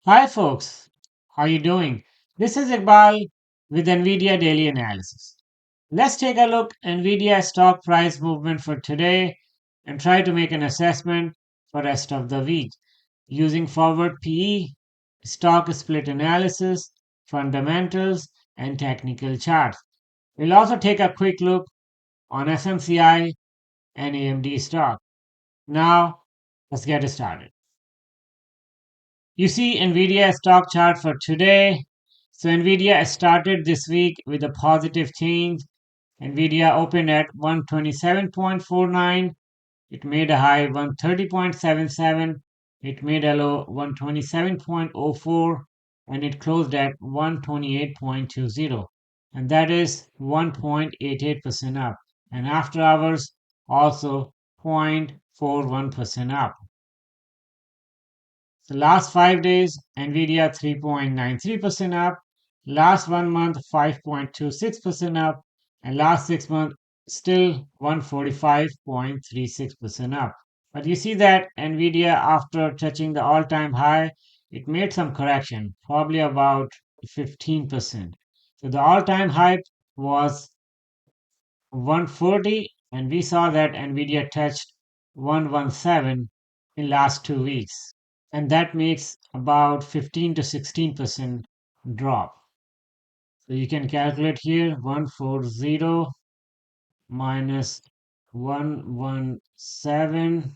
Hi folks, how you doing? This is Iqbal with NVIDIA Daily Analysis. Let's take a look at NVIDIA stock price movement for today and try to make an assessment for rest of the week using forward PE, stock split analysis, fundamentals, and technical charts. We'll also take a quick look on SMCI and AMD stock. Now, let's get started. You see NVIDIA stock chart for today. So NVIDIA started this week with a positive change. NVIDIA opened at 127.49. It made a high 130.77. It made a low 127.04 and it closed at 128.20. And that is 1.88% up. And after hours also 0.41% up. So last 5 days, Nvidia 3.93% up. Last 1 month, 5.26% up. And last 6 months, still 145.36% up. But you see that Nvidia, after touching the all-time high, it made some correction, probably about 15%. So the all-time high was 140, and we saw that Nvidia touched 117 in last 2 weeks, and that makes about 15 to 16% drop. So you can calculate here 140 minus 117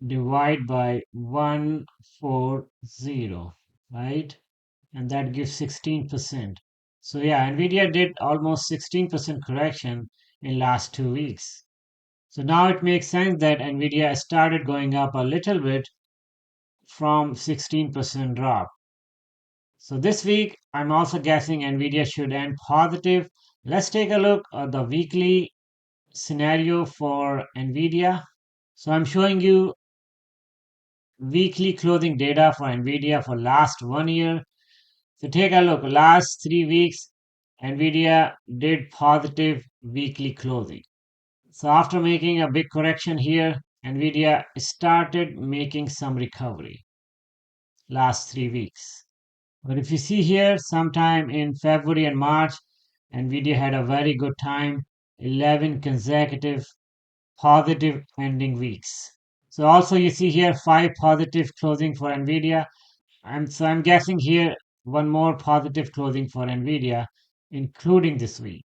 divide by 140, right? And that gives 16%. So yeah, Nvidia did almost 16% correction in last 2 weeks. So now it makes sense that Nvidia started going up a little bit from 16% drop. So this week, I'm also guessing Nvidia should end positive. Let's take a look at the weekly scenario for Nvidia. So I'm showing you weekly closing data for Nvidia for last 1 year. So take a look, last 3 weeks, Nvidia did positive weekly closing. So after making a big correction here, Nvidia started making some recovery last 3 weeks. But if you see here, sometime in February and March, Nvidia had a very good time, 11 consecutive positive ending weeks. So also you see here 5 positive closing for Nvidia. I'm guessing here one more positive closing for Nvidia, including this week.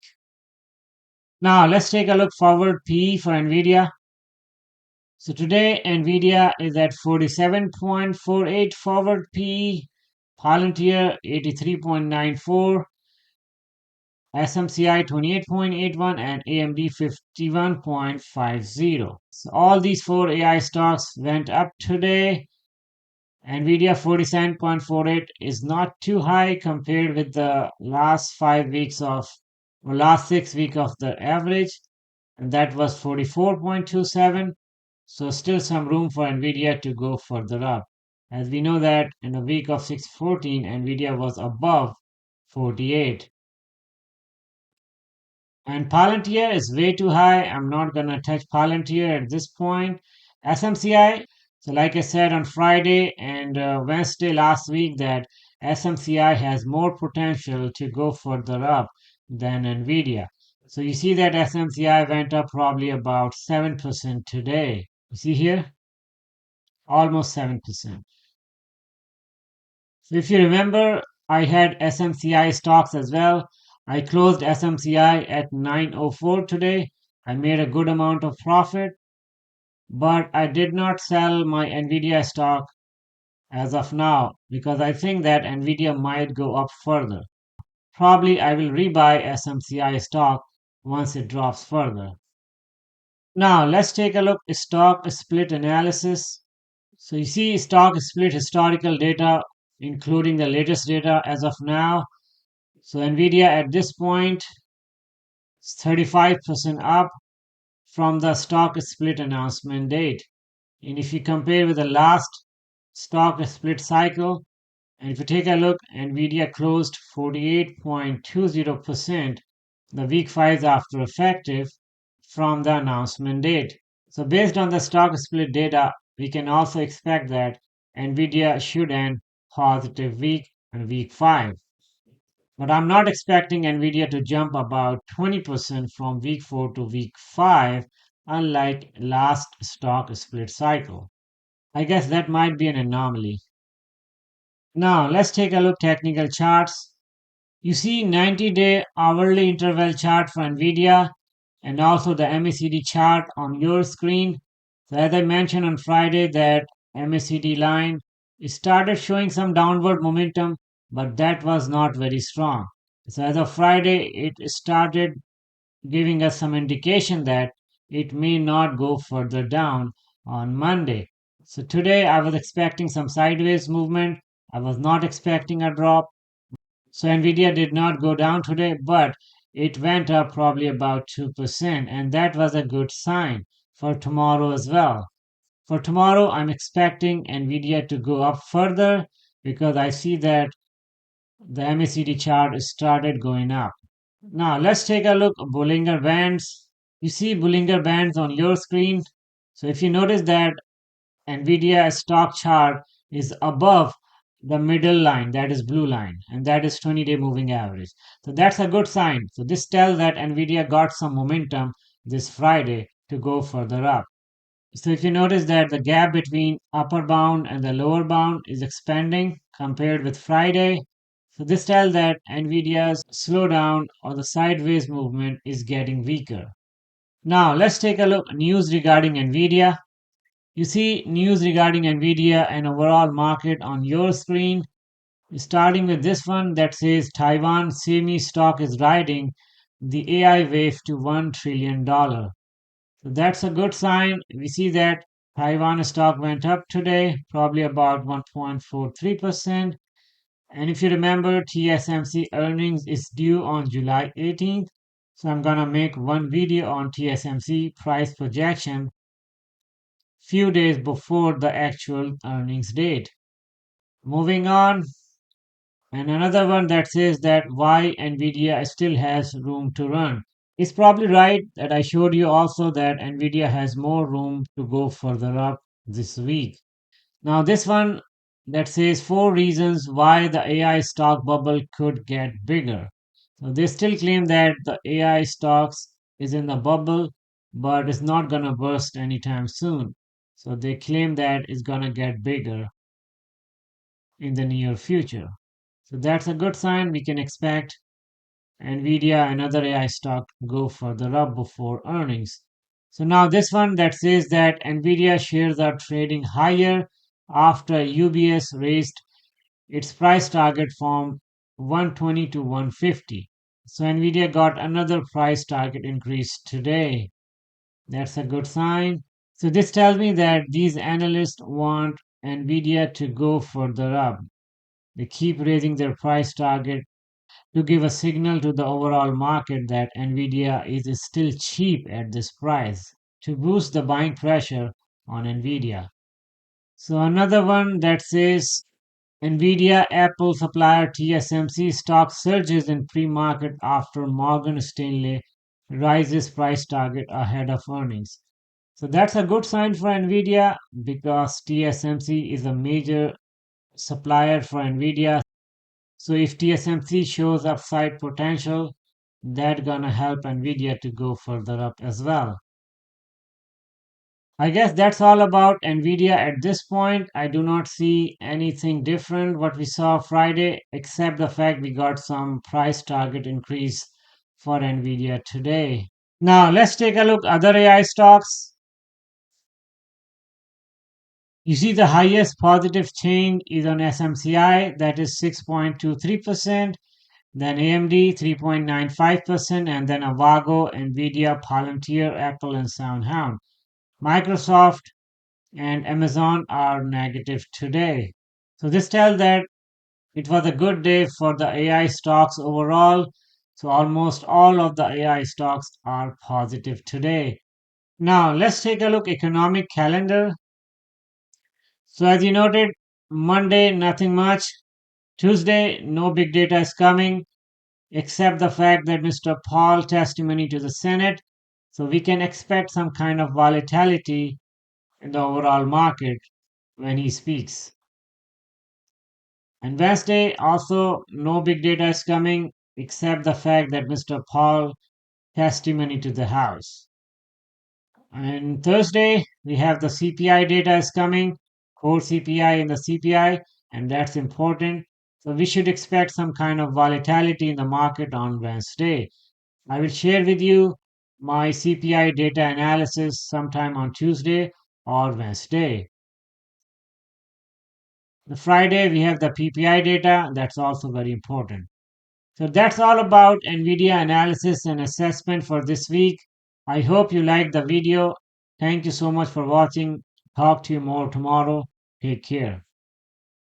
Now let's take a look forward PE for Nvidia. So today Nvidia is at 47.48 forward PE, Palantir 83.94, SMCI 28.81, and AMD 51.50. So all these four AI stocks went up today. Nvidia 47.48 is not too high compared with the last 5 weeks of or last 6 weeks of the average, and that was 44.27. So still some room for Nvidia to go further up. As we know that in a week of 614, Nvidia was above 48. And Palantir is way too high. I'm not going to touch Palantir at this point. SMCI, so like I said on Friday and Wednesday last week, that SMCI has more potential to go further up than Nvidia. So you see that SMCI went up probably about 7% today. You see here? Almost 7%. So if you remember, I had SMCI stocks as well. I closed SMCI at 904 today. I made a good amount of profit, but I did not sell my Nvidia stock as of now because I think that Nvidia might go up further. Probably I will rebuy SMCI stock once it drops further. Now let's take a look at stock split analysis. So you see stock split historical data, including the latest data as of now. So Nvidia at this point is 35% up from the stock split announcement date. And if you compare with the last stock split cycle, and if you take a look, Nvidia closed 48.20% the week 5 after effective from the announcement date. So based on the stock split data, we can also expect that Nvidia should end positive week in week 5. But I'm not expecting Nvidia to jump about 20% from week 4 to week 5, unlike last stock split cycle. I guess that might be an anomaly. Now, let's take a look technical charts. You see 90-day hourly interval chart for Nvidia and also the MACD chart on your screen. So as I mentioned on Friday that MACD line it started showing some downward momentum, but that was not very strong. So as of Friday, it started giving us some indication that it may not go further down on Monday. So today I was expecting some sideways movement. I was not expecting a drop. So Nvidia did not go down today, but it went up probably about 2%, and that was a good sign for tomorrow as well. For tomorrow, I'm expecting Nvidia to go up further because I see that the MACD chart started going up. Now let's take a look at Bollinger Bands. You see Bollinger Bands on your screen. So if you notice that Nvidia stock chart is above the middle line, that is blue line, and that is 20-day moving average. So that's a good sign. So this tells that Nvidia got some momentum this Friday to go further up. So if you notice that the gap between upper bound and the lower bound is expanding compared with Friday, so this tells that Nvidia's slowdown or the sideways movement is getting weaker. Now let's take a look news regarding Nvidia. You see news regarding Nvidia and overall market on your screen. Starting with this one that says Taiwan semi stock is riding the AI wave to $1 trillion. So that's a good sign. We see that Taiwan stock went up today, probably about 1.43%. And if you remember, TSMC earnings is due on July 18th. So I'm gonna make one video on TSMC price projection few days before the actual earnings date. Moving on, and another one that says that why Nvidia still has room to run. It's probably right that I showed you also that Nvidia has more room to go further up this week. Now, this one that says 4 reasons why the AI stock bubble could get bigger. So they still claim that the AI stocks is in the bubble, but it's not gonna burst anytime soon. So they claim that it's gonna get bigger in the near future. So that's a good sign. We can expect Nvidia and other AI stock go further up before earnings. So now this one that says that Nvidia shares are trading higher after UBS raised its price target from 120 to 150. So Nvidia got another price target increase today. That's a good sign. So this tells me that these analysts want Nvidia to go further up. They keep raising their price target to give a signal to the overall market that Nvidia is still cheap at this price to boost the buying pressure on Nvidia. So another one that says Nvidia Apple supplier TSMC stock surges in pre-market after Morgan Stanley rises price target ahead of earnings. So that's a good sign for Nvidia because TSMC is a major supplier for Nvidia. So if TSMC shows upside potential, that's gonna help Nvidia to go further up as well. I guess that's all about Nvidia at this point. I do not see anything different what we saw Friday, except the fact we got some price target increase for Nvidia today. Now let's take a look other AI stocks. You see the highest positive change is on SMCI, that is 6.23%. Then AMD 3.95%, and then Avago, Nvidia, Palantir, Apple, and SoundHound. Microsoft and Amazon are negative today. So this tells that it was a good day for the AI stocks overall. So almost all of the AI stocks are positive today. Now let's take a look economic calendar. So as you noted, Monday nothing much. Tuesday no big data is coming, except the fact that Mr. Paul testimony to the Senate. So we can expect some kind of volatility in the overall market when he speaks. And Wednesday, also no big data is coming except the fact that Mr. Paul testimony to the House. And Thursday, we have the CPI data is coming, core CPI and the CPI, and that's important. So we should expect some kind of volatility in the market on Wednesday. I will share with you my CPI data analysis sometime on Tuesday or Wednesday. The Friday, we have the PPI data, that's also very important. So that's all about NVIDIA analysis and assessment for this week. I hope you liked the video. Thank you so much for watching. Talk to you more tomorrow. Take care.